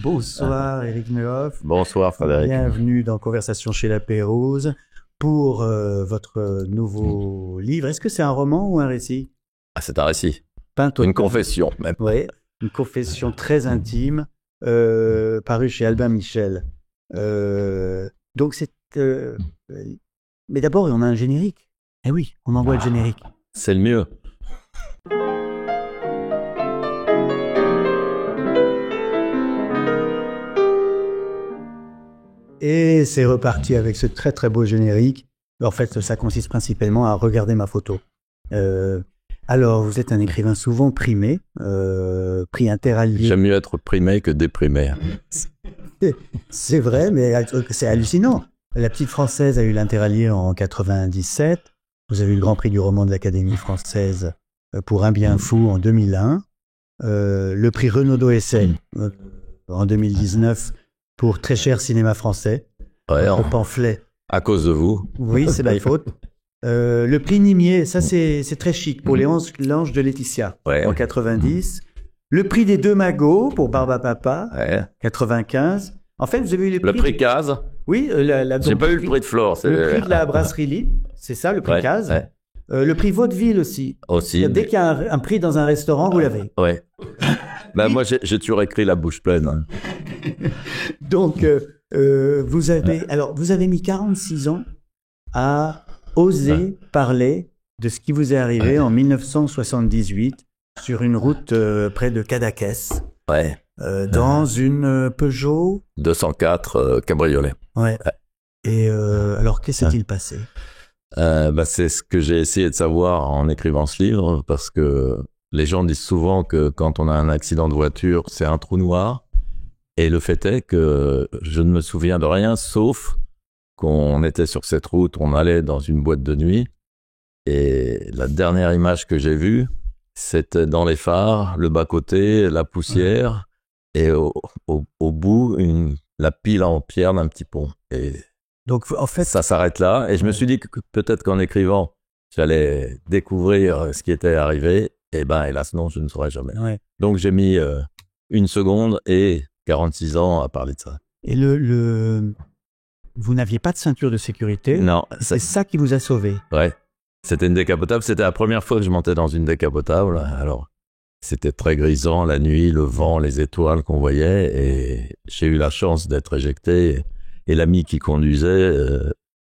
Bonsoir Éric Neuhoff. Bonsoir Frédéric. Bienvenue dans Conversation chez la Pérouse pour votre nouveau livre. Est-ce que c'est un roman ou un récit? Ah, c'est un récit. Peint Une confession même. Oui, une confession très intime parue chez Albin Michel. Donc c'est... mais d'abord, on a un générique. Eh oui, on envoie le générique. C'est le mieux. Et c'est reparti avec ce très très beau générique. En fait, ça consiste principalement à regarder ma photo. Alors, vous êtes un écrivain souvent primé, prix Interallié. J'aime mieux être primé que déprimé. C'est vrai, mais c'est hallucinant. La Petite Française a eu l'Interallié en 97. Vous avez eu le Grand Prix du roman de l'Académie française pour Un bien fou en 2001. Le prix Renaudot Essai en 2019 pour Très cher cinéma français. Ouais, Au pamphlet. à cause de vous. Oui, c'est ma faute. Le prix Nimier, ça c'est très chic pour l'ange de Laetitia en 90. Le prix des deux magots pour Barba Papa, 95. En fait, vous avez eu les prix... Le prix Caz. Oui, J'ai pas eu le prix de Flore. Le prix de la brasserie Lit, c'est ça, le prix Caz. Ouais. Le prix Vaudeville aussi. Dès qu'il y a un prix dans un restaurant, vous l'avez. Ouais. Ben, moi, j'ai toujours écrit la bouche pleine. Hein. Donc, vous avez mis 46 ans à oser parler de ce qui vous est arrivé en 1978 sur une route près de Cadaqués. Ouais. Dans une Peugeot 204 cabriolet. Ouais. Et alors, qu'est-ce qui s'est-il passé? C'est ce que j'ai essayé de savoir en écrivant ce livre, parce que les gens disent souvent que quand on a un accident de voiture, c'est un trou noir. Et le fait est que je ne me souviens de rien, sauf qu'on était sur cette route, on allait dans une boîte de nuit. Et la dernière image que j'ai vue, c'était dans les phares, le bas-côté, la poussière, et au bout, la pile en pierre d'un petit pont. Et donc, en fait, ça s'arrête là. Et je me suis dit que peut-être qu'en écrivant, j'allais découvrir ce qui était arrivé. Et ben, hélas, non, je ne saurais jamais. Ouais. Donc, j'ai mis 1 seconde et 46 ans à parler de ça. Et vous n'aviez pas de ceinture de sécurité. Non. C'est ça qui vous a sauvé. Ouais. C'était une décapotable. C'était la première fois que je montais dans une décapotable. Alors, c'était très grisant, la nuit, le vent, les étoiles qu'on voyait. Et j'ai eu la chance d'être éjecté. Et l'ami qui conduisait,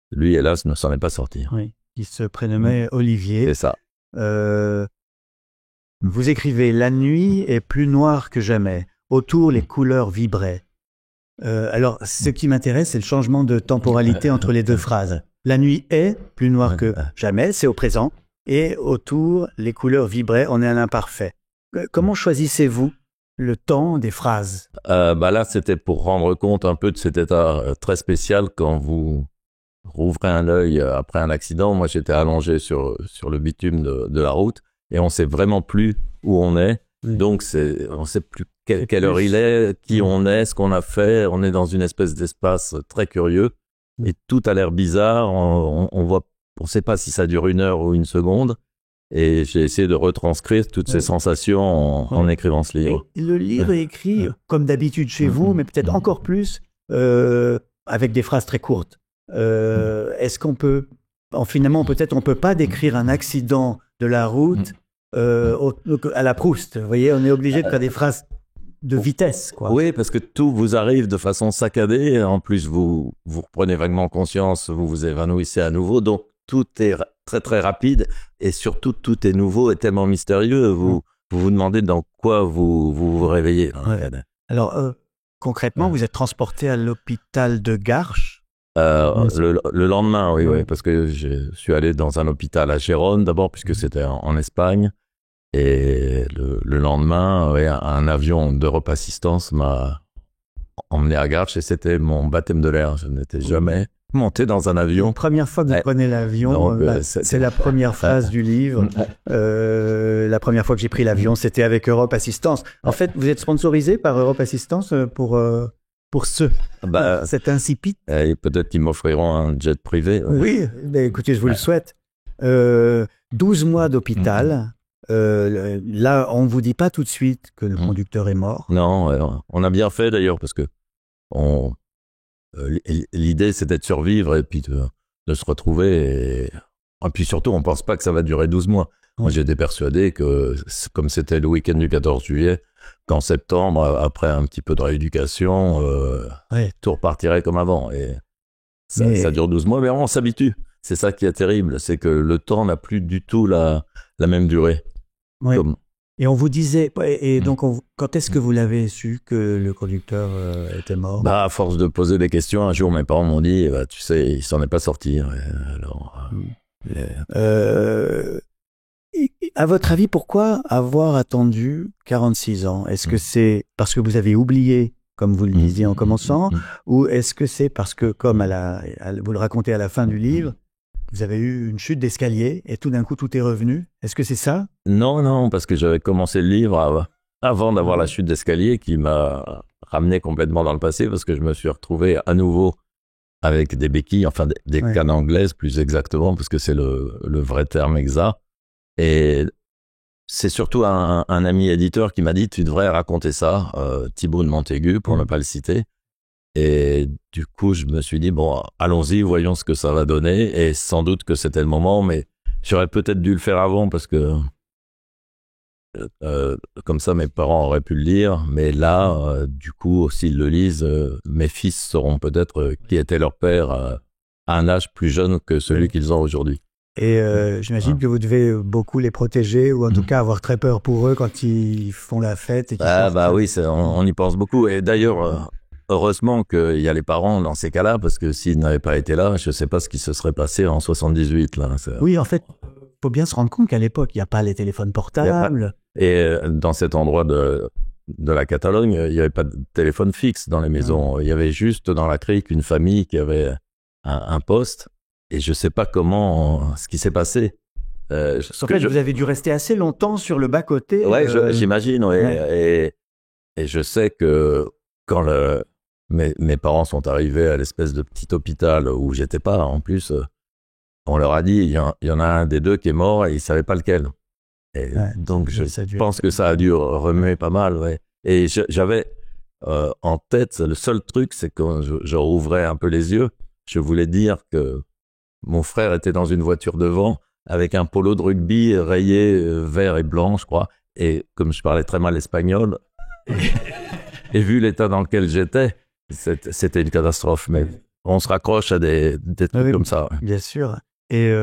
lui, hélas, ne s'en est pas sorti. Oui. Il se prénommait Olivier. C'est ça. Vous écrivez « La nuit est plus noire que jamais. Autour, les couleurs vibraient. » Alors, ce qui m'intéresse, c'est le changement de temporalité entre les deux phrases. La nuit est plus noire que jamais, c'est au présent. Et autour, les couleurs vibraient, on est à l'imparfait. Comment choisissez-vous le temps des phrases? Là, c'était pour rendre compte un peu de cet état très spécial quand vous rouvrez un œil après un accident. Moi, j'étais allongé sur le bitume de la route et on sait vraiment plus où on est. Donc, on sait plus quelle heure il est, qui on est, ce qu'on a fait. On est dans une espèce d'espace très curieux et tout a l'air bizarre. On sait pas si ça dure 1 heure ou 1 seconde. Et j'ai essayé de retranscrire toutes ces sensations en écrivant ce livre. Et le livre est écrit, comme d'habitude chez vous, mais peut-être encore plus, avec des phrases très courtes. Est-ce qu'on peut... finalement, peut-être on peut pas décrire un accident de la route à la Proust. Vous voyez, on est obligé de faire des phrases de vitesse, quoi. Oui, parce que tout vous arrive de façon saccadée. En plus, vous reprenez vaguement conscience, vous vous évanouissez à nouveau. Donc, tout est très très rapide et surtout tout est nouveau et tellement mystérieux. Vous vous demandez dans quoi vous réveillez. Ouais. Alors concrètement, vous êtes transporté à l'hôpital de Garches. Le lendemain, oui, parce que je suis allé dans un hôpital à Gérone d'abord puisque c'était en Espagne et le lendemain, un avion d'Europe Assistance m'a emmené à Garches et c'était mon baptême de l'air. Je n'étais jamais monter dans un avion. La première fois que vous prenez l'avion, c'est la première phrase du livre. La première fois que j'ai pris l'avion, c'était avec Europe Assistance. En fait, vous êtes sponsorisé par Europe Assistance pour cet incipit. Et peut-être qu'ils m'offriront un jet privé. Oui, mais écoutez, je vous le souhaite. 12 mois d'hôpital, Là, on ne vous dit pas tout de suite que le conducteur est mort. Non, on a bien fait d'ailleurs parce que l'idée c'était de survivre et puis de se retrouver. Et puis surtout, on ne pense pas que ça va durer 12 mois. Moi, j'étais persuadé que, comme c'était le week-end du 14 juillet, qu'en septembre, après un petit peu de rééducation, tout repartirait comme avant. Et ça dure 12 mois, mais on s'habitue. C'est ça qui est terrible, c'est que le temps n'a plus du tout la même durée. Ouais. Et on vous disait, donc quand est-ce que vous l'avez su que le conducteur était mort? À force de poser des questions, un jour mes parents m'ont dit, tu sais, il s'en est pas sorti. À votre avis, pourquoi avoir attendu 46 ans? Est-ce que c'est parce que vous avez oublié, comme vous le disiez en commençant, ou est-ce que c'est parce que, comme vous le racontez à la fin du livre, vous avez eu une chute d'escalier et tout d'un coup tout est revenu? Est-ce que c'est ça? Non, parce que j'avais commencé le livre avant d'avoir la chute d'escalier qui m'a ramené complètement dans le passé parce que je me suis retrouvé à nouveau avec des béquilles, enfin des cannes anglaises plus exactement parce que c'est le vrai terme exact. Et c'est surtout un ami éditeur qui m'a dit tu devrais raconter ça, Thibaut de Montaigu pour ne pas le citer. Et du coup, je me suis dit, bon, allons-y, voyons ce que ça va donner. Et sans doute que c'était le moment, mais j'aurais peut-être dû le faire avant parce que comme ça, mes parents auraient pu le lire. Mais là, du coup, s'ils le lisent, mes fils sauront peut-être qui était leur père à un âge plus jeune que celui qu'ils ont aujourd'hui. Et j'imagine que vous devez beaucoup les protéger ou en tout cas avoir très peur pour eux quand ils font la fête. Et Oui, on y pense beaucoup. Et d'ailleurs... heureusement qu'il y a les parents dans ces cas-là, parce que s'ils n'avaient pas été là, je ne sais pas ce qui se serait passé en 78. Là. Oui, en fait, il faut bien se rendre compte qu'à l'époque, il n'y a pas les téléphones portables. Et dans cet endroit de la Catalogne, il n'y avait pas de téléphone fixe dans les maisons. Il y avait juste dans la crique une famille qui avait un poste. Et je ne sais pas ce qui s'est passé. En fait, vous avez dû rester assez longtemps sur le bas-côté. Oui, j'imagine. Ouais. Et je sais que quand mes parents sont arrivés à l'espèce de petit hôpital où j'étais pas, en plus, on leur a dit, il y en a un des deux qui est mort et ils savaient pas lequel. Et donc, je pense que ça a dû remuer pas mal, ouais. Et j'avais en tête, le seul truc, c'est quand je rouvrais un peu les yeux, je voulais dire que mon frère était dans une voiture devant avec un polo de rugby rayé vert et blanc, je crois. Et comme je parlais très mal espagnol, et vu l'état dans lequel j'étais, c'était une catastrophe. Mais on se raccroche à des trucs comme ça. Bien sûr. Et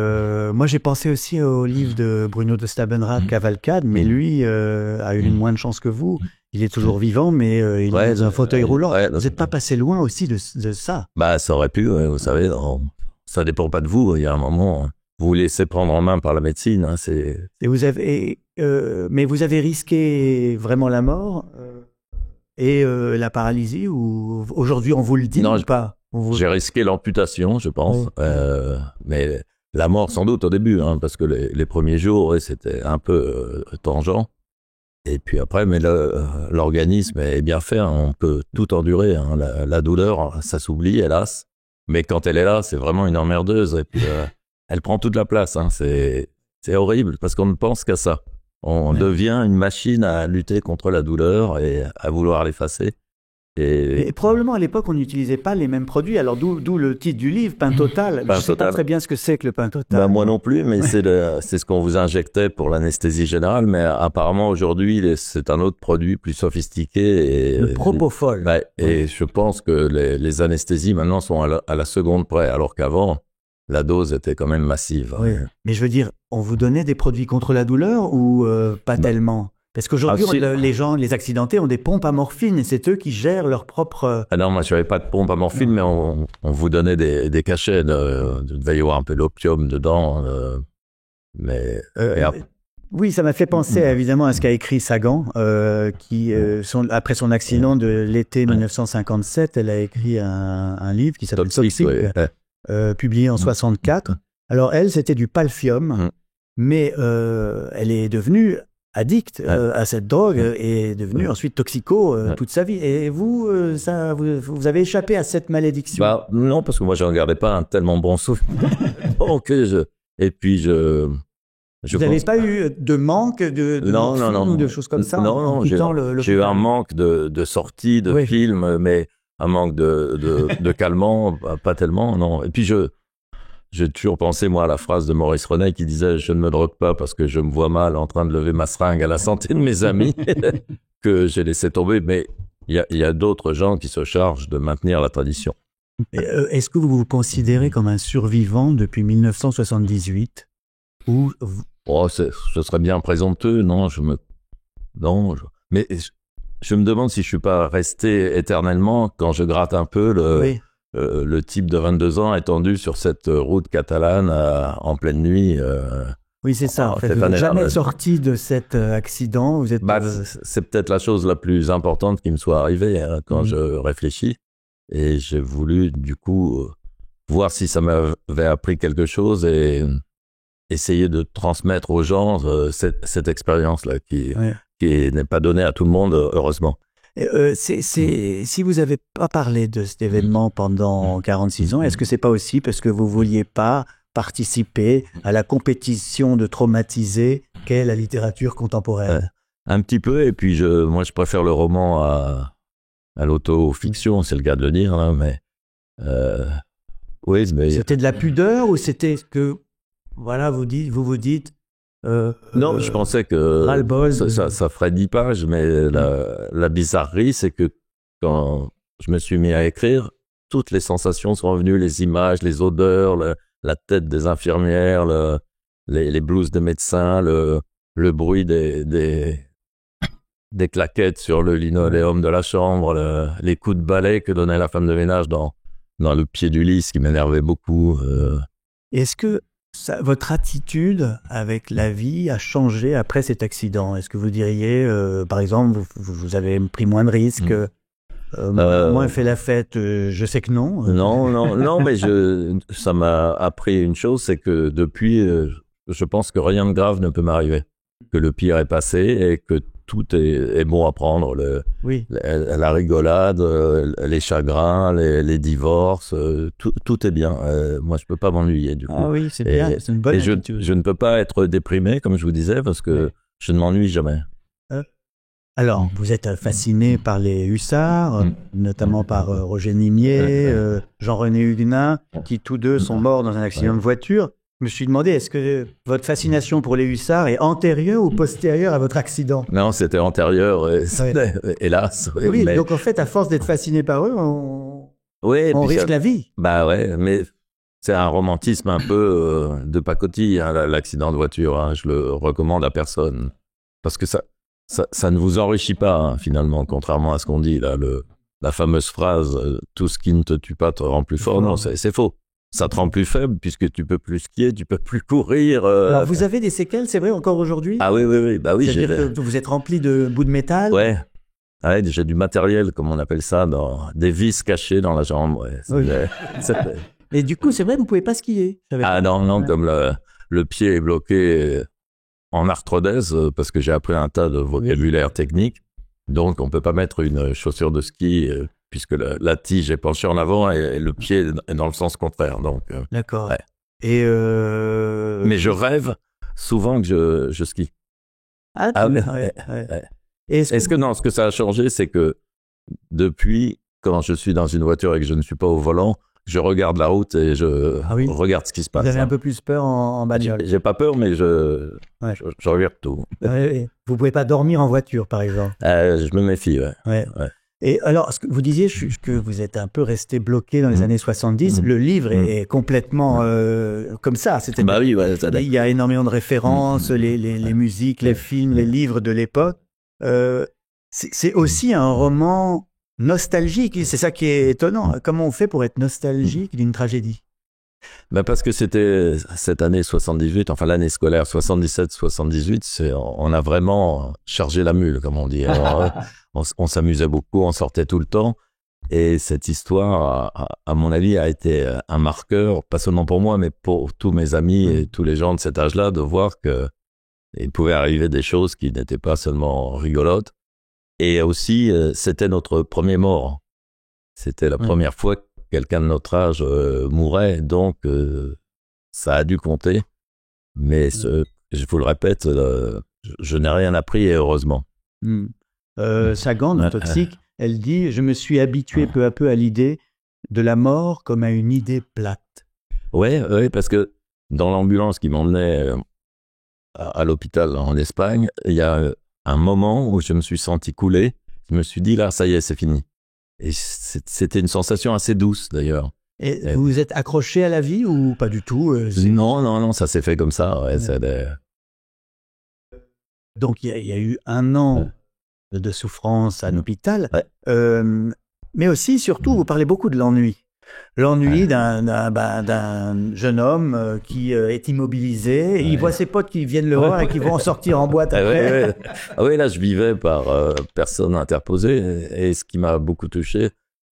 moi, j'ai pensé aussi au livre de Bruno de Stabenrath, Cavalcade, mais lui a eu moins de chance que vous. Il est toujours vivant, mais il est dans un fauteuil roulant. Vous n'êtes pas passé loin aussi de ça? Ça aurait pu, vous savez. Ça dépend pas de vous. Il y a un moment, vous vous laissez prendre en main par la médecine. Hein, mais vous avez risqué vraiment la mort et la paralysie, ou aujourd'hui on vous le dit ou pas? J'ai risqué l'amputation, je pense, mais la mort sans doute au début, hein, parce que les premiers jours, c'était un peu tangent. Et puis après, mais l'organisme est bien fait, hein, on peut tout endurer. Hein, la douleur, ça s'oublie, hélas. Mais quand elle est là, c'est vraiment une emmerdeuse. Et puis, elle prend toute la place. Hein, c'est horrible parce qu'on ne pense qu'à ça. On devient une machine à lutter contre la douleur et à vouloir l'effacer. Et probablement à l'époque, on n'utilisait pas les mêmes produits. Alors d'où le titre du livre, Pain Total. Je ne sais pas très bien ce que c'est que le Pain Total. Moi non plus, mais c'est ce qu'on vous injectait pour l'anesthésie générale. Mais apparemment aujourd'hui, c'est un autre produit plus sophistiqué. Le Propofol. Et je pense que les anesthésies maintenant sont à la seconde près, alors qu'avant, la dose était quand même massive. Oui. Mais je veux dire, on vous donnait des produits contre la douleur ou pas tellement? Parce qu'aujourd'hui, les gens, les accidentés, ont des pompes à morphine et c'est eux qui gèrent leur propre... non, moi, je n'avais pas de pompe à morphine, mais on vous donnait des cachets. Il devait y avoir un peu d'opium dedans. Oui, ça m'a fait penser évidemment à ce qu'a écrit Sagan, après son accident de l'été 1957, elle a écrit un livre qui s'appelle Toxique, publié en 64. Alors elle, c'était du palfium, mais elle est devenue addict à cette drogue et est devenu ensuite toxico toute sa vie. Et vous, vous avez échappé à cette malédiction? Non, parce que moi, je n'en gardais pas un tellement bon souffle. Et puis, Vous n'avez pas eu de manque de morphine ou de choses comme ça? Non, j'ai eu un manque de sorties, de films, mais un manque de calmant, pas tellement, non. Et puis j'ai toujours pensé, moi, à la phrase de Maurice Renet qui disait « Je ne me drogue pas parce que je me vois mal en train de lever ma seringue à la santé de mes amis », que j'ai laissé tomber. Mais il y a d'autres gens qui se chargent de maintenir la tradition. Est-ce que vous vous considérez comme un survivant depuis 1978 ou... ce serait bien présomptueux, non, mais je me demande si je suis pas resté éternellement quand je gratte un peu le type de 22 ans étendu sur cette route catalane en pleine nuit. Oui, c'est ça. En fait, vous n'êtes jamais sorti de cet accident. Vous êtes. C'est peut-être la chose la plus importante qui me soit arrivée quand je réfléchis. Et j'ai voulu, du coup, voir si ça m'avait appris quelque chose et essayer de transmettre aux gens cette expérience-là qui n'est pas donnée à tout le monde, heureusement. Si vous n'avez pas parlé de cet événement pendant 46 ans, est-ce que ce n'est pas aussi parce que vous ne vouliez pas participer à la compétition de traumatisés qu'est la littérature contemporaine? Un petit peu, et puis moi je préfère le roman à l'auto-fiction, c'est le cas de le dire, hein, mais oui, mais c'était de la pudeur ou c'était ce que voilà vous vous dites non, je pensais que ça ferait 10 pages, mais la bizarrerie, c'est que quand je me suis mis à écrire, toutes les sensations sont revenues, les images, les odeurs, la tête des infirmières, les blouses des médecins, le bruit des claquettes sur le linoléum de la chambre, les coups de balai que donnait la femme de ménage dans le pied du lit, ce qui m'énervait beaucoup. Est-ce que votre attitude avec la vie a changé après cet accident? Est-ce que vous diriez, par exemple, vous avez pris moins de risques, moins fait la fête? Je sais que non. Non, mais ça m'a appris une chose, c'est que depuis, je pense que rien de grave ne peut m'arriver. Que le pire est passé et que tout est bon à prendre. La rigolade, les chagrins, les divorces, tout est bien. Moi, je peux pas m'ennuyer du coup. Ah oui, c'est bien, c'est une bonne attitude. Je ne peux pas être déprimé, comme je vous disais, parce que je ne m'ennuie jamais. Alors, vous êtes fasciné par les hussards, notamment par Roger Nimier, Jean-René Huguenin, qui tous deux sont morts dans un accident de voiture. Je me suis demandé, est-ce que votre fascination pour les hussards est antérieure ou postérieure à votre accident? Non, c'était antérieur, hélas. Oui, mais... donc en fait, à force d'être fasciné par eux, on risque la vie. Bah ouais, mais c'est un romantisme un peu de pacotille, hein, l'accident de voiture. Hein, je le recommande à personne. Parce que ça ne vous enrichit pas, hein, finalement, contrairement à ce qu'on dit, là, la fameuse phrase « tout ce qui ne te tue pas te rend plus fort ». Non, c'est faux. Ça te rend plus faible puisque tu peux plus skier, tu peux plus courir. Alors vous avez des séquelles, c'est vrai, encore aujourd'hui? Ah oui. Bah oui. C'est-à-dire que vous êtes rempli de bouts de métal? Ouais, j'ai du matériel, comme on appelle ça, des vis cachées dans la jambe. Ouais. Et du coup, c'est vrai, vous pouvez pas skier? Non, comme le pied est bloqué en arthrodèse, parce que j'ai appris un tas de vocabulaire technique, donc on peut pas mettre une chaussure de ski. Puisque la tige est penchée en avant et le pied est dans le sens contraire. Donc, d'accord. Ouais. Et mais je rêve souvent que je skie. Ouais. Est-ce que non, ce que ça a changé, c'est que depuis, quand je suis dans une voiture et que je ne suis pas au volant, je regarde la route et je regarde ce qui se passe. Vous avez un peu plus peur en bagnole? J'ai pas peur, mais je regarde tout. Vous pouvez pas dormir en voiture, par exemple? Je me méfie, ouais. Et alors, ce que vous disiez que vous êtes un peu resté bloqué dans les années 70. Le livre est complètement comme ça. Bah oui, il y a énormément de références, les musiques, les films, les livres de l'époque. C'est aussi un roman nostalgique. C'est ça qui est étonnant. Comment on fait pour être nostalgique d'une tragédie? Parce que c'était cette année 78, enfin l'année scolaire 77-78, on a vraiment chargé la mule, comme on dit. Alors, on s'amusait beaucoup, on sortait tout le temps. Et cette histoire, à mon avis, a été un marqueur, pas seulement pour moi, mais pour tous mes amis et tous les gens de cet âge-là, de voir qu'il pouvait arriver des choses qui n'étaient pas seulement rigolotes. Et aussi, c'était notre premier mort. C'était la première fois que quelqu'un de notre âge mourait, donc ça a dû compter. Mais je vous le répète, je n'ai rien appris et heureusement. Sagan, dans Toxique, elle dit « Je me suis habitué peu à peu à l'idée de la mort comme à une idée plate. » Oui, parce que dans l'ambulance qui m'emmenait à l'hôpital en Espagne, il y a un moment où je me suis senti couler. Je me suis dit, là, ça y est, c'est fini. Et c'était une sensation assez douce, d'ailleurs. Et vous vous êtes accroché à la vie ou pas du tout Non, ça s'est fait comme ça. Ouais, Donc, il y a eu 1 an de souffrance à l'hôpital. Ouais. Mais aussi, surtout, vous parlez beaucoup de l'ennui. L'ennui d'un jeune homme qui est immobilisé. Et il voit ses potes qui viennent le voir et qui vont en sortir en boîte après. Oui, là, je vivais par personne interposée. Et ce qui m'a beaucoup touché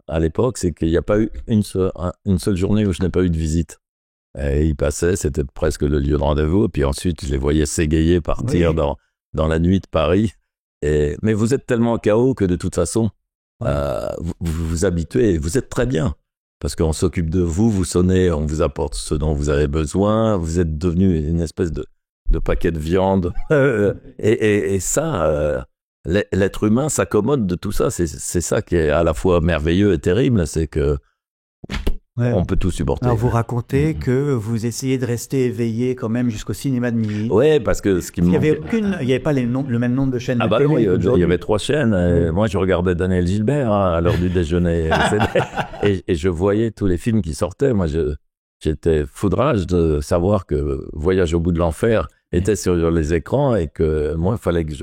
à l'époque, c'est qu'il n'y a pas eu une seule journée où je n'ai pas eu de visite. Et ils passaient, c'était presque le lieu de rendez-vous. Et puis ensuite, je les voyais s'égayer, partir dans la nuit de Paris. Mais vous êtes tellement KO que de toute façon, vous vous habituez et vous êtes très bien. Parce qu'on s'occupe de vous, vous sonnez, on vous apporte ce dont vous avez besoin, vous êtes devenu une espèce de paquet de viande. Et ça, l'être humain s'accommode de tout ça. C'est ça qui est à la fois merveilleux et terrible, c'est que on peut tout supporter. Alors vous racontez que vous essayez de rester éveillé quand même jusqu'au cinéma de minuit. Oui, parce que ce qui me manquait... Il n'y avait pas le même nombre de chaînes de télé. Non, il y avait 3 chaînes. Et moi, je regardais Daniel Gilbert à l'heure du déjeuner. et je voyais tous les films qui sortaient. Moi, j'étais foudrage de savoir que Voyage au bout de l'enfer était sur les écrans et que moi, il fallait que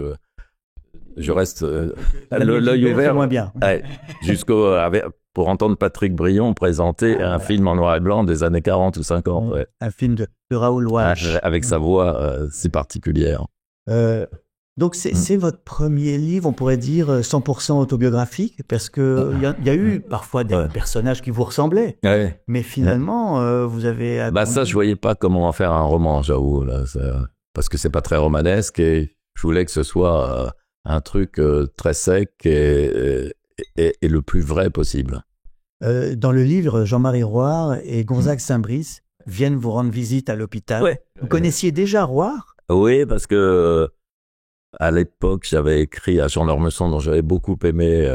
je reste l'œil ouvert. Moins bien. Pour entendre Patrick Brion présenter un film en noir et blanc des années 40 ou 50. Ouais. Un film de Raoul Walsh. Avec sa voix si particulière. Donc c'est votre premier livre, on pourrait dire 100% autobiographique, parce que il y a eu parfois des personnages qui vous ressemblaient. Mais finalement, vous avez... Ça, je voyais pas comment en faire un roman, j'avoue. Parce que c'est pas très romanesque et je voulais que ce soit un truc très sec et le plus vrai possible. Dans le livre, Jean-Marie Roire et Gonzague Saint-Brice viennent vous rendre visite à l'hôpital. Ouais. Vous connaissiez déjà Roire ? Oui, parce que à l'époque, j'avais écrit à Jean d'Ormesson, dont j'avais beaucoup aimé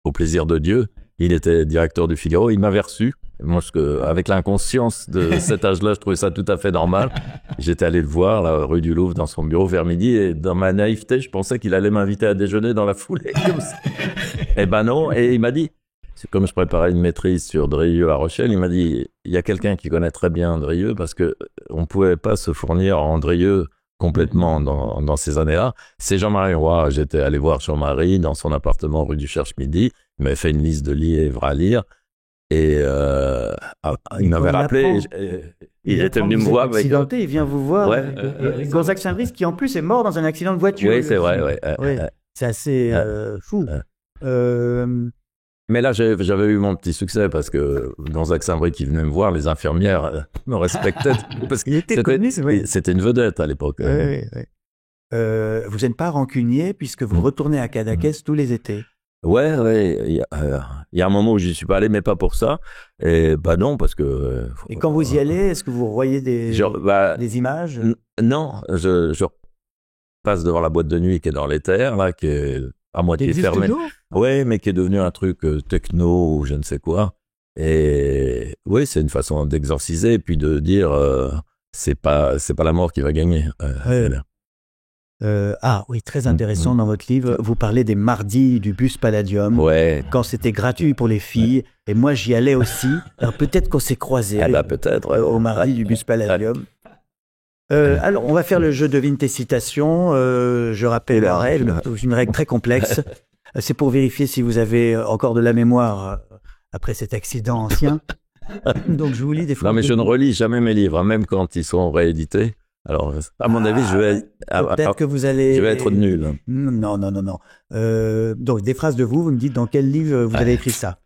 Au plaisir de Dieu. Il était directeur du Figaro, il m'avait reçu. Moi, avec l'inconscience de cet âge-là, je trouvais ça tout à fait normal. J'étais allé le voir, là, rue du Louvre, dans son bureau vers midi, et dans ma naïveté, je pensais qu'il allait m'inviter à déjeuner dans la foulée. Eh ben non, et il m'a dit, c'est comme je préparais une maîtrise sur Drieux à Rochelle, il m'a dit, il y a quelqu'un qui connaît très bien Drieux, parce que on pouvait pas se fournir en Drieux complètement dans ces années-là. C'est Jean-Marie Roy. J'étais allé voir Jean-Marie dans son appartement rue du Cherche-Midi. Il m'avait fait une liste de livres à lire. Et il m'avait rappelé. Il était venu me voir. Accidenté, il vient vous voir. Gonzague Saint-Brice, qui en plus est mort dans un accident de voiture. Oui, c'est vrai. C'est assez fou. Mais là, j'avais eu mon petit succès parce que Gonzague Saint-Brice qui venait me voir, les infirmières me respectaient. Parce qu'il était connu, c'était une vedette à l'époque. Oui. Vous n'êtes pas rancunier puisque vous retournez à Cadaqués tous les étés. Ouais. Il y a un moment où j'y suis pas allé, mais pas pour ça. Et non, parce que. Et quand vous y allez, est-ce que vous voyez des images? Non, je passe devant la boîte de nuit qui est dans les terres, là, qui est à moitié fermée. Oui, mais qui est devenu un truc techno ou je ne sais quoi. Et oui, c'est une façon d'exorciser et puis de dire c'est pas la mort qui va gagner. Oui, très intéressant dans votre livre. Vous parlez des mardis du bus Palladium, quand c'était gratuit pour les filles. Et moi, j'y allais aussi. Alors peut-être qu'on s'est croisés peut-être au mardi du bus Palladium. Alors, on va faire le jeu devine tes citations. Je rappelle la règle, une règle très complexe. C'est pour vérifier si vous avez encore de la mémoire après cet accident ancien. Donc, je vous lis des fois. Non, mais je ne relis jamais mes livres, même quand ils sont réédités. Alors, à mon avis, je vais être nul. Non. Donc, des phrases de vous me dites dans quel livre vous avez écrit ça.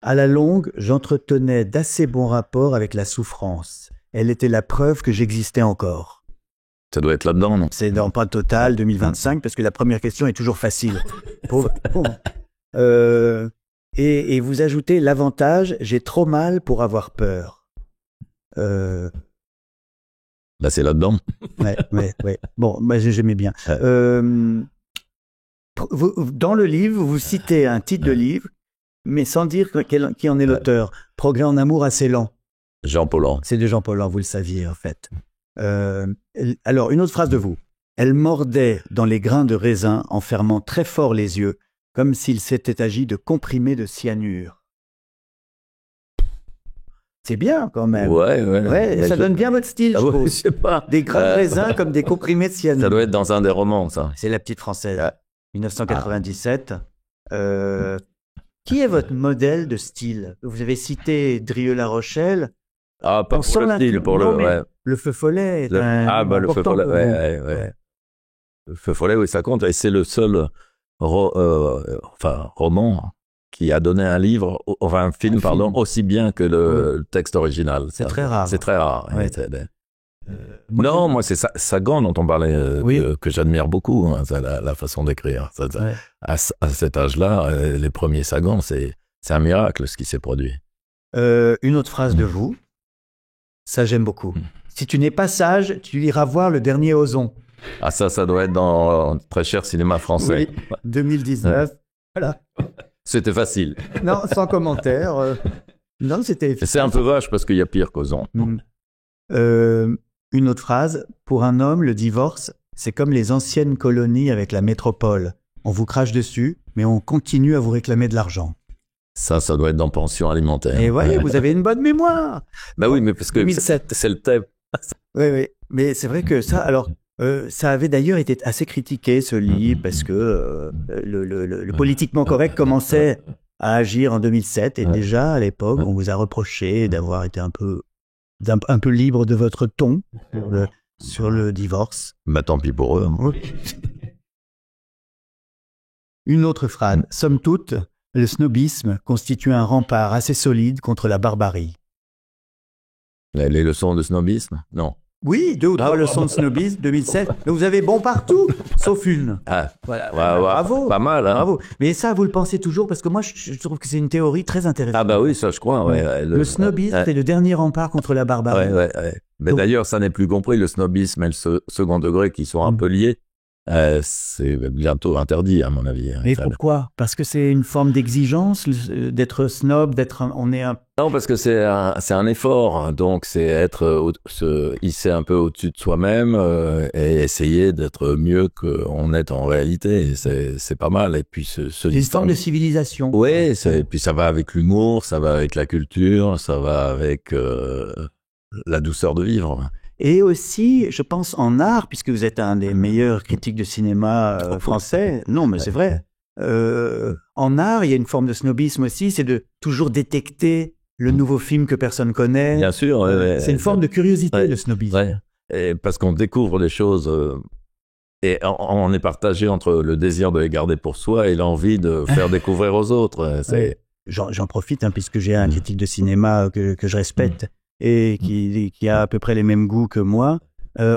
À la longue, j'entretenais d'assez bons rapports avec la souffrance. Elle était la preuve que j'existais encore. Ça doit être là-dedans, non? C'est dans Pas Total 2025, parce que la première question est toujours facile. Et vous ajoutez l'avantage, j'ai trop mal pour avoir peur. Là, c'est là-dedans. Ouais. Bon, bah, j'aimais bien. Dans le livre, vous citez un titre de livre, mais sans dire qui en est l'auteur. Progrès en amour assez lent. Jean Paulhan. C'est de Jean Paulhan, vous le saviez en fait. Alors, une autre phrase de vous. Elle mordait dans les grains de raisin en fermant très fort les yeux, comme s'il s'était agi de comprimés de cyanure. C'est bien quand même. Ouais, ça donne bien votre style, je trouve. Je sais pas. Des grains de raisin comme des comprimés de cyanure. Ça doit être dans un des romans, ça. C'est La Petite Française, 1997. Qui est votre modèle de style? Vous avez cité Drieux-La Rochelle. Pas pour le style, pour le Feu Follet est le Feu Follet, ouais. Le Feu Follet, oui, ça compte. Et c'est le seul roman qui a donné un film, aussi bien que le texte original. C'est très rare. C'est très rare. Ouais. Non, moi, c'est Sagan dont on parlait, que j'admire beaucoup, hein, la façon d'écrire. À cet âge-là, les premiers Sagan, c'est un miracle ce qui s'est produit. Une autre phrase de vous, ça j'aime beaucoup. Si tu n'es pas sage, tu iras voir le dernier Ozon. Ah, ça doit être dans Très cher cinéma français. Oui, 2019. Voilà. C'était facile. Non, sans commentaire. Non, c'était... C'est un peu vache parce qu'il y a pire qu'Ozon. Une autre phrase. Pour un homme, le divorce, c'est comme les anciennes colonies avec la métropole. On vous crache dessus, mais on continue à vous réclamer de l'argent. Ça doit être dans Pension alimentaire. Et voyez, vous avez une bonne mémoire. Bah oui, mais parce que 2007. C'est le thème. Oui. Mais c'est vrai que ça, alors, ça avait d'ailleurs été assez critiqué, ce livre, parce que le politiquement correct commençait à agir en 2007. Et déjà, à l'époque, on vous a reproché d'avoir été un peu libre de votre ton sur le divorce. Bah tant pis pour eux. Hein. Une autre phrase. Somme toute, le snobisme constitue un rempart assez solide contre la barbarie. Les leçons de snobisme? Non. Oui, 2 ou 3 leçons de snobisme, 2007. Mais vous avez bon partout, sauf une. Voilà. Bravo. Pas mal, hein. Bravo. Mais ça, vous le pensez toujours, parce que moi, je trouve que c'est une théorie très intéressante. Ah bah oui, ça je crois. Ouais. Le snobisme, c'est le dernier rempart contre la barbarie. Ouais. Mais donc, d'ailleurs, ça n'est plus compris, le snobisme et le second degré qui sont un peu liés. C'est bientôt interdit, à mon avis. Mais pourquoi? Parce que c'est une forme d'exigence d'être snob, Non, parce que c'est un effort, donc c'est se hisser un peu au-dessus de soi-même et essayer d'être mieux qu'on est en réalité. C'est pas mal. Et puis c'est une forme de civilisation. Oui, et puis ça va avec l'humour, ça va avec la culture, ça va avec la douceur de vivre. Et aussi, je pense, en art, puisque vous êtes un des meilleurs critiques de cinéma français. Non, mais c'est vrai. En art, il y a une forme de snobisme aussi, c'est de toujours détecter le nouveau film que personne connaît. Bien sûr. C'est une forme de curiosité, le snobisme. Ouais. Et parce qu'on découvre des choses et on est partagé entre le désir de les garder pour soi et l'envie de faire découvrir aux autres. J'en profite, puisque j'ai un critique de cinéma que je respecte. Et qui a à peu près les mêmes goûts que moi.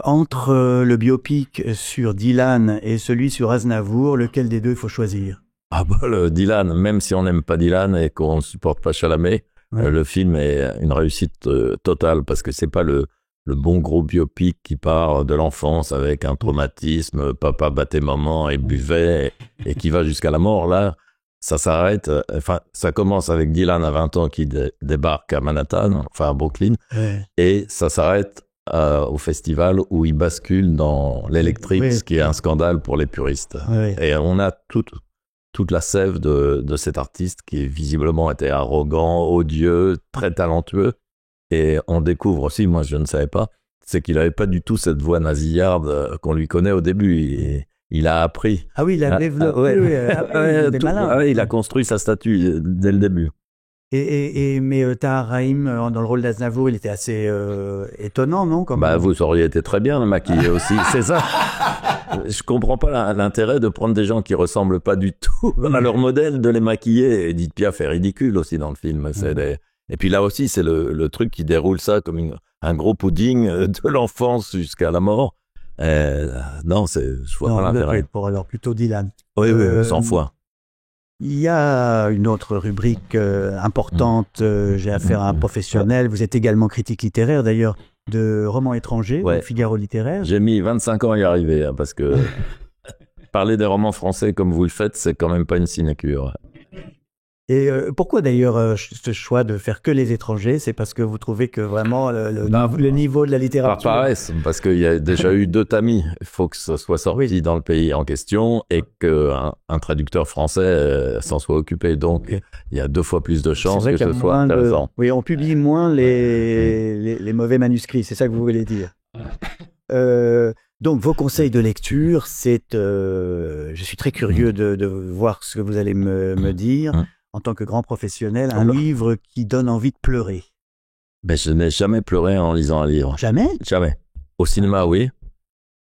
Entre le biopic sur Dylan et celui sur Aznavour, lequel des deux il faut choisir? Ah bah le Dylan, même si on n'aime pas Dylan et qu'on ne supporte pas Chalamet, le film est une réussite totale parce que c'est pas le bon gros biopic qui part de l'enfance avec un traumatisme, papa battait maman et buvait et qui va jusqu'à la mort. Là, ça s'arrête, ça commence avec Dylan à 20 ans qui débarque à Manhattan, à Brooklyn, et ça s'arrête au festival où il bascule dans l'électrique, ce qui est un scandale pour les puristes. Et on a toute la sève de cet artiste qui visiblement était arrogant, odieux, très talentueux. Et on découvre aussi, moi je ne savais pas, c'est qu'il n'avait pas du tout cette voix nasillarde qu'on lui connaît au début. Il a appris. Ah oui, il a développé. Il a construit sa statue dès le début. Mais Tahar Rahim, dans le rôle d'Aznavour, il était assez étonnant, non? Vous auriez été très bien maquillé aussi, c'est ça. Je comprends pas l'intérêt de prendre des gens qui ressemblent pas du tout à leur modèle, de les maquiller. Edith Piaf est ridicule aussi dans le film. Et puis là aussi, c'est le truc qui déroule ça comme un gros pudding de l'enfance jusqu'à la mort. Non, je vois pas l'intérêt. Pour alors plutôt Dylan. Oui, 100 fois. Il y a une autre rubrique importante. J'ai affaire à un professionnel. Vous êtes également critique littéraire. D'ailleurs, de romans étrangers, Ouais. au Figaro littéraire. J'ai mis 25 ans à y arriver, hein, parce que parler des romans français comme vous le faites, c'est quand même pas une sinecure. Et pourquoi d'ailleurs ce choix de faire que les étrangers? C'est parce que vous trouvez que vraiment le niveau de la Par littérature... paresse, parce qu'il y a déjà eu 2 tamis. Il faut que ça soit sorti dans le pays en question et qu'un traducteur français s'en soit occupé. Donc, il y a 2 fois plus de chances que ce soit intéressant. Oui, on publie moins les mauvais manuscrits, c'est ça que vous voulez dire. Donc, vos conseils de lecture, c'est... je suis très curieux de voir ce que vous allez me dire. En tant que grand professionnel, un livre qui donne envie de pleurer. Ben, je n'ai jamais pleuré en lisant un livre. Jamais? Jamais. Au cinéma, oui,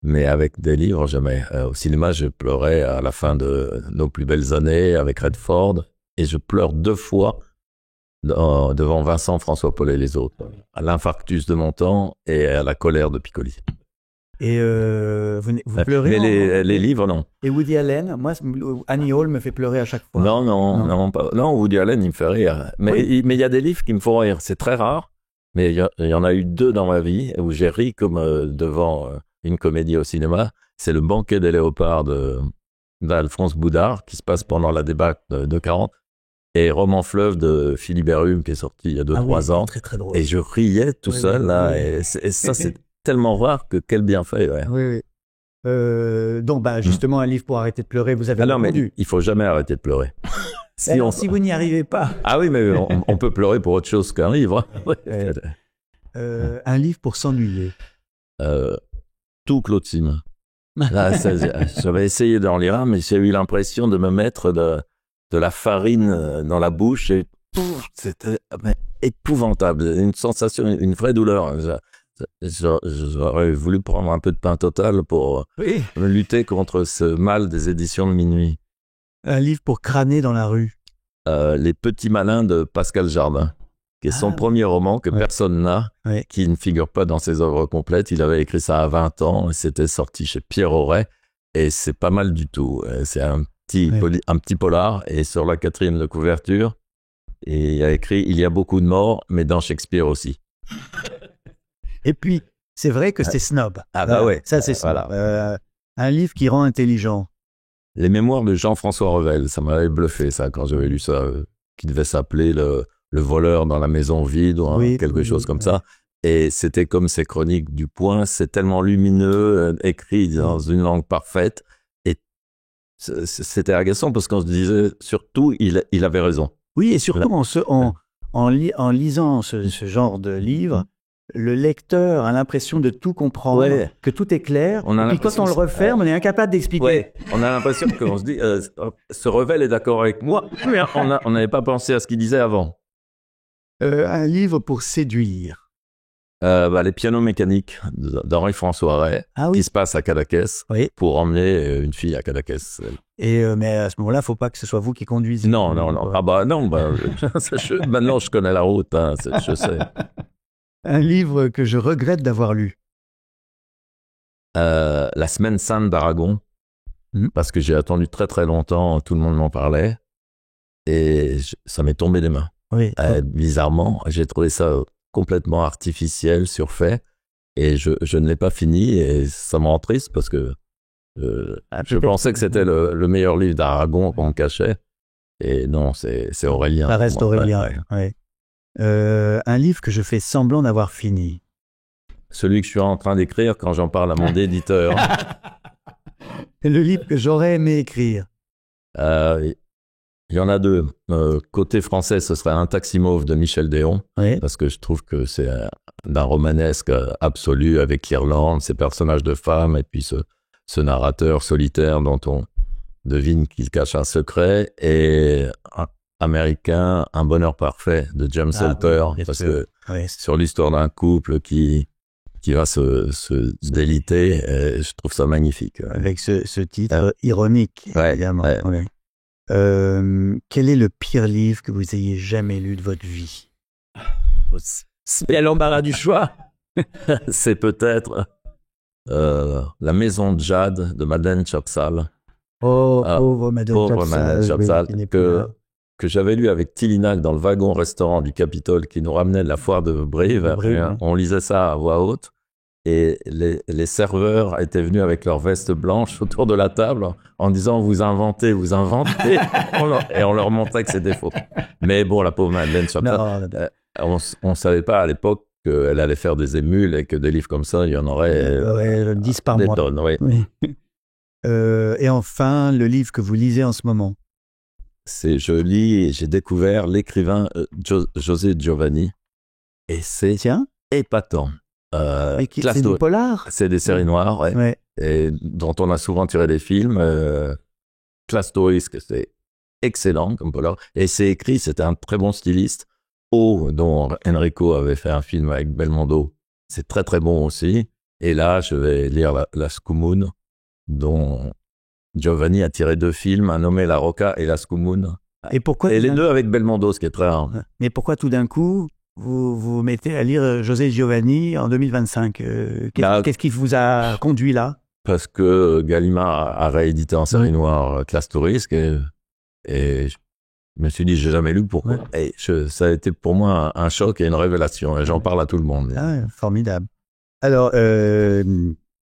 mais avec des livres, jamais. Au cinéma, je pleurais à la fin de Nos plus belles années avec Redford, et je pleure 2 fois devant Vincent, François Paul et les autres, à l'infarctus de Montand et à la colère de Piccoli. Et vous pleurez? Mais les livres, non. Et Woody Allen? Moi, Annie Hall me fait pleurer à chaque fois. Non, Woody Allen, il me fait rire. Mais il y a des livres qui me font rire. C'est très rare, mais il y en a eu 2 dans ma vie où j'ai ri comme devant une comédie au cinéma. C'est Le banquet des léopards d'Alphonse Boudard, qui se passe pendant la débâcle de 40, et Roman fleuve de Philibert Hume, qui est sorti il y a 2-3 ans. Très, très drôle. Et je riais tout seul, là. Et ça, c'est tellement rare que quel bienfait. Ouais. Oui. Donc, justement, un livre pour arrêter de pleurer, vous avez répondu. Mais il faut jamais arrêter de pleurer. Si vous n'y arrivez pas. Ah oui, mais on peut pleurer pour autre chose qu'un livre. Un livre pour s'ennuyer. Tout Claude Sim. Là, j'avais essayé d'en lire un, mais j'ai eu l'impression de me mettre de la farine dans la bouche et c'était épouvantable. Une sensation, une vraie douleur. J'aurais voulu prendre un peu de pain total pour lutter contre ce mal des éditions de minuit. Un livre pour crâner dans la rue. Les Petits Malins de Pascal Jardin, qui est son premier roman que personne n'a, qui ne figure pas dans ses œuvres complètes. Il avait écrit ça à 20 ans et c'était sorti chez Pierre Auret et c'est pas mal du tout. C'est un petit polar et sur la 4e de couverture, et il a écrit « Il y a beaucoup de morts, mais dans Shakespeare aussi ». Et puis, c'est vrai que c'est snob. Ah bah ouais. Ça, c'est snob. Voilà. Un livre qui rend intelligent. Les mémoires de Jean-François Revel, ça m'avait bluffé, ça, quand j'avais lu ça, qui devait s'appeler le voleur dans la maison vide, ou quelque chose comme ça. Et c'était comme ces chroniques du Point, c'est tellement lumineux, écrit dans une langue parfaite. Et c'était agaçant parce qu'on se disait, surtout, il avait raison. Oui, et surtout, en lisant ce genre de livre, le lecteur a l'impression de tout comprendre, que tout est clair. Et puis quand on le referme, on est incapable d'expliquer. Ouais, on a l'impression qu'on se dit, ce Revel est d'accord avec moi, mais on n'avait pas pensé à ce qu'il disait avant. Un livre pour séduire. Les pianos mécaniques d'Henri-François Ray, qui se passe à Cadaqués, pour emmener une fille à Cadaqués. Mais à ce moment-là, il ne faut pas que ce soit vous qui conduisez. Non. Maintenant, je connais la route, hein, je sais. Un livre que je regrette d'avoir lu. La Semaine sainte d'Aragon, parce que j'ai attendu très très longtemps, tout le monde m'en parlait, et ça m'est tombé des mains. Bizarrement, j'ai trouvé ça complètement artificiel, surfait, et je ne l'ai pas fini, et ça me rend triste parce que je pensais que c'était le meilleur livre d'Aragon qu'on me cachait, et non, c'est Aurélien. Ça reste Aurélien, un livre que je fais semblant d'avoir fini. Celui que je suis en train d'écrire quand j'en parle à mon éditeur. Le livre que j'aurais aimé écrire. Il y en a 2. Côté français, ce serait Un taxi mauve de Michel Déon, parce que je trouve que c'est d'un romanesque absolu avec l'Irlande, ces personnages de femmes, et puis ce narrateur solitaire dont on devine qu'il cache un secret, et américain, Un bonheur parfait de James Salter, parce que sur l'histoire d'un couple qui va se déliter, je trouve ça magnifique. Avec ce titre ironique, évidemment. Quel est le pire livre que vous ayez jamais lu de votre vie? C'est l'embarras du choix. C'est peut-être La maison de Jade de Madeleine Chapsal. Pauvre Madeleine Chapsal, que j'avais lu avec Tillinac dans le wagon-restaurant du Capitole qui nous ramenait de la foire de Brive. On lisait ça à voix haute. Et les serveurs étaient venus avec leur veste blanche autour de la table en disant « Vous inventez ». Et on leur montrait que c'était faux. Mais bon, la pauvre Madeleine, on ne savait pas à l'époque qu'elle allait faire des émules et que des livres comme ça, il y en aurait 10 par mois. Tonnes, oui. Et enfin, le livre que vous lisez en ce moment. Je lis et j'ai découvert l'écrivain José Giovanni. Et c'est épatant. C'est du polar. C'est des séries noires, et dont on a souvent tiré des films. Classe Touriste, c'est excellent comme polar. Et c'est écrit, c'était un très bon styliste. Dont Enrico avait fait un film avec Belmondo. C'est très très bon aussi. Et là, je vais lire La Scoumoune, dont Giovanni a tiré 2 films, un nommé La Rocca et La Scoumoune. Et les 2 avec Belmondo, ce qui est très rare. Mais pourquoi tout d'un coup vous mettez à lire José Giovanni en 2025 Qu'est-ce qui vous a conduit là? Parce que Gallimard a réédité en série noire Classe Touriste et je me suis dit, j'ai jamais lu pourquoi. Et ça a été pour moi un choc et une révélation. Et j'en parle à tout le monde. Formidable. Alors,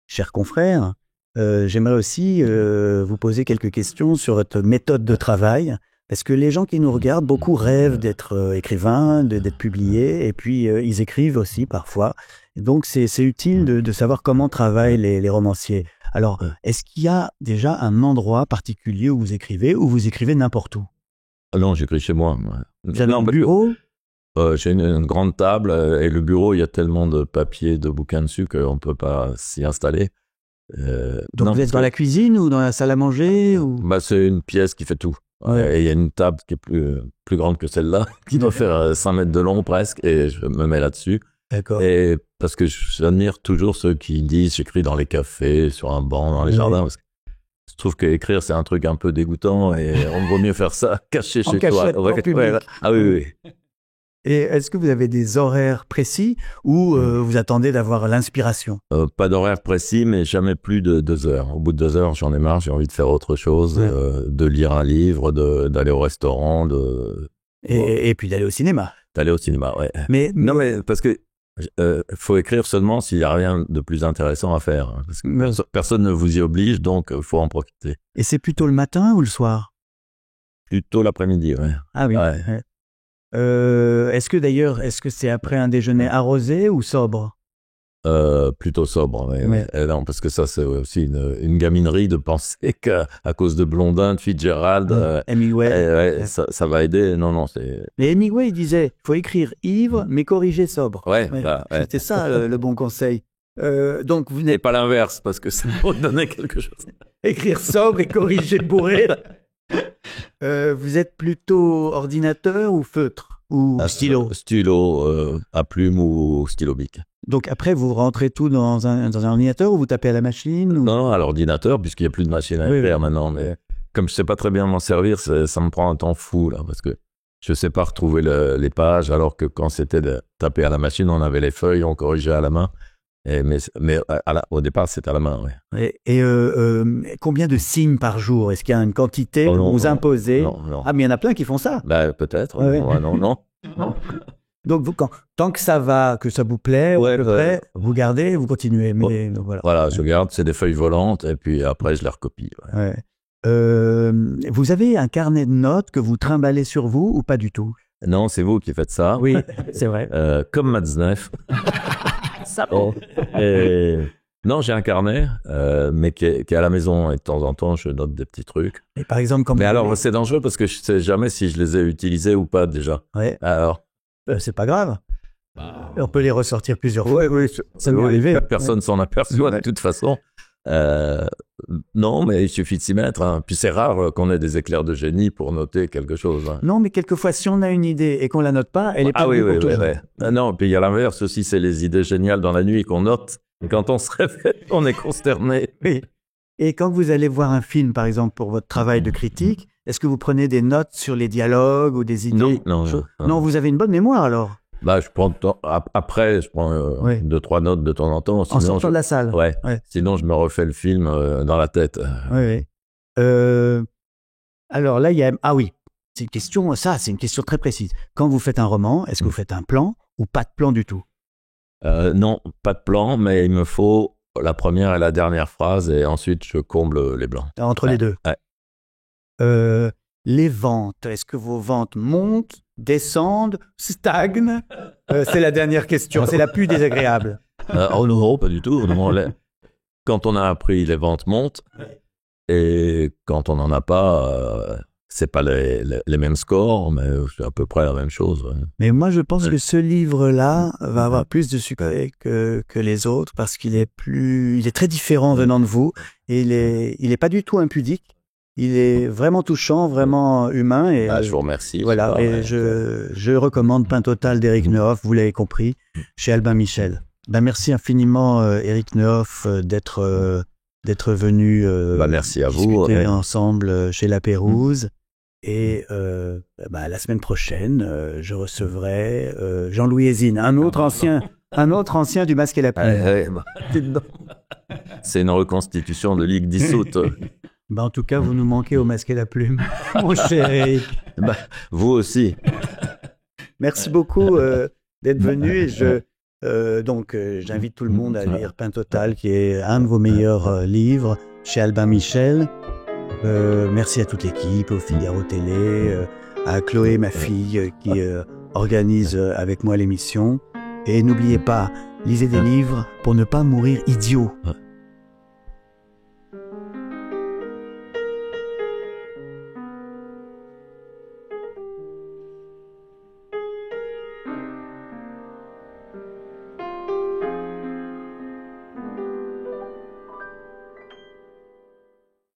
chers confrères, j'aimerais aussi vous poser quelques questions sur votre méthode de travail. Parce que les gens qui nous regardent, beaucoup rêvent d'être écrivains, d'être publiés, et puis ils écrivent aussi parfois. Et donc c'est utile de savoir comment travaillent les romanciers. Alors, est-ce qu'il y a déjà un endroit particulier où vous écrivez n'importe où? Non, j'écris chez moi. Vous avez un bureau? J'ai une grande table, et le bureau, il y a tellement de papier, de bouquins dessus qu'on ne peut pas s'y installer. Donc vous êtes dans la cuisine ou dans la salle à manger ou... C'est une pièce qui fait tout. Et il y a une table qui est plus grande que celle-là, qui doit faire 5 mètres de long presque, et je me mets là-dessus. D'accord. Et parce que j'admire toujours ceux qui disent j'écris dans les cafés, sur un banc, dans les jardins, parce que je trouve qu'écrire c'est un truc un peu dégoûtant et on vaut mieux faire ça caché chez toi. Ah oui. Et est-ce que vous avez des horaires précis ou vous attendez d'avoir l'inspiration? Pas d'horaire précis, mais jamais plus de 2 heures. Au bout de 2 heures, j'en ai marre, j'ai envie de faire autre chose, de lire un livre, d'aller au restaurant, et puis d'aller au cinéma. D'aller au cinéma, Mais parce que faut écrire seulement s'il n'y a rien de plus intéressant à faire. Parce que personne ne vous y oblige, donc il faut en profiter. Et c'est plutôt le matin ou le soir? Plutôt l'après-midi, Ah oui. Est-ce que c'est après un déjeuner arrosé ou sobre? Plutôt sobre, non, parce que ça c'est aussi une gaminerie de penser qu'à cause de Blondin, de Fitzgerald, Hemingway, ça va aider. Non, c'est. Mais Hemingway il disait, faut écrire ivre mais corriger sobre. C'était ça le bon conseil. Donc vous n'êtes pas l'inverse parce que ça peut donner quelque chose. Écrire sobre et corriger bourré. Vous êtes plutôt ordinateur ou feutre ou stylo? Stylo à plume ou stylo bic. Donc après, vous rentrez tout dans un ordinateur ou vous tapez à la machine ou... Non, à l'ordinateur, puisqu'il n'y a plus de machine à écrire maintenant. Mais comme je ne sais pas très bien m'en servir, ça me prend un temps fou, là, parce que je ne sais pas retrouver les pages, alors que quand c'était de taper à la machine, on avait les feuilles, on corrigeait à la main. Mais au départ, c'était à la main, Et combien de signes par jour? Est-ce qu'il y a une quantité que vous imposez? Non. Ah, mais il y en a plein qui font ça. Peut-être. Non. Donc, tant que ça va, que ça vous plaît, vous gardez, vous continuez. Mais voilà, je garde, c'est des feuilles volantes, et puis après, je les recopie. Vous avez un carnet de notes que vous trimballez sur vous ou pas du tout? Non, c'est vous qui faites ça. Oui, c'est vrai. Comme Matzneff. Non, j'ai un carnet, mais qui est à la maison, et de temps en temps, je note des petits trucs. Et par exemple, mais alors, c'est dangereux parce que je ne sais jamais si je les ai utilisés ou pas déjà. Alors, c'est pas grave. On peut les ressortir plusieurs fois. Oui, ça m'est arrivé. Personne s'en aperçoit de toute façon. Non, mais il suffit de s'y mettre. Puis c'est rare qu'on ait des éclairs de génie pour noter quelque chose. Non, mais quelquefois, si on a une idée et qu'on la note pas, elle est pas pour toujours. Non, puis il y a l'inverse aussi, c'est les idées géniales dans la nuit qu'on note. Et quand on se réveille, on est consterné. Oui. Et quand vous allez voir un film, par exemple, pour votre travail de critique, est-ce que vous prenez des notes sur les dialogues ou des idées? Non, vous avez une bonne mémoire alors. Je prends après, je prends 2-3 notes de temps en temps. En sortant de la salle. Sinon, je me refais le film dans la tête. Alors là, il y a... Ah oui. C'est une question, c'est une question très précise. Quand vous faites un roman, est-ce que vous faites un plan ou pas de plan du tout? Non, pas de plan, mais il me faut la première et la dernière phrase et ensuite je comble les blancs. Entre les deux. Ouais. Les ventes, est-ce que vos ventes montent, descendent, stagnent? C'est la dernière question, c'est la plus désagréable. Oh non, pas du tout. Non, quand on a appris, les ventes montent. Et quand on n'en a pas, c'est pas les mêmes scores, mais c'est à peu près la même chose. Ouais. Mais moi, je pense que ce livre-là va avoir plus de succès que les autres parce qu'il est très différent venant de vous. Et il est pas du tout impudique. Il est vraiment touchant, vraiment humain. Et je vous remercie. Voilà. Et je recommande Pain Total d'Éric Neuhoff, vous l'avez compris, chez Albin Michel. Merci infiniment, Éric Neuhoff, d'être venu merci à discuter vous, ensemble chez La Pérouse. Et la semaine prochaine, je recevrai Jean-Louis Hézine, un autre ancien du Masque et la Plume. C'est une reconstitution de Ligue dissoute. En tout cas, vous nous manquez au Masque et la Plume, mon cher Éric. Vous aussi. Merci beaucoup d'être venu. Et j'invite tout le monde à lire Pain Total, qui est un de vos meilleurs livres, chez Albin Michel. Merci à toute l'équipe, au Figaro Télé, à Chloé, ma fille, qui organise avec moi l'émission. Et n'oubliez pas, lisez des livres pour ne pas mourir idiot.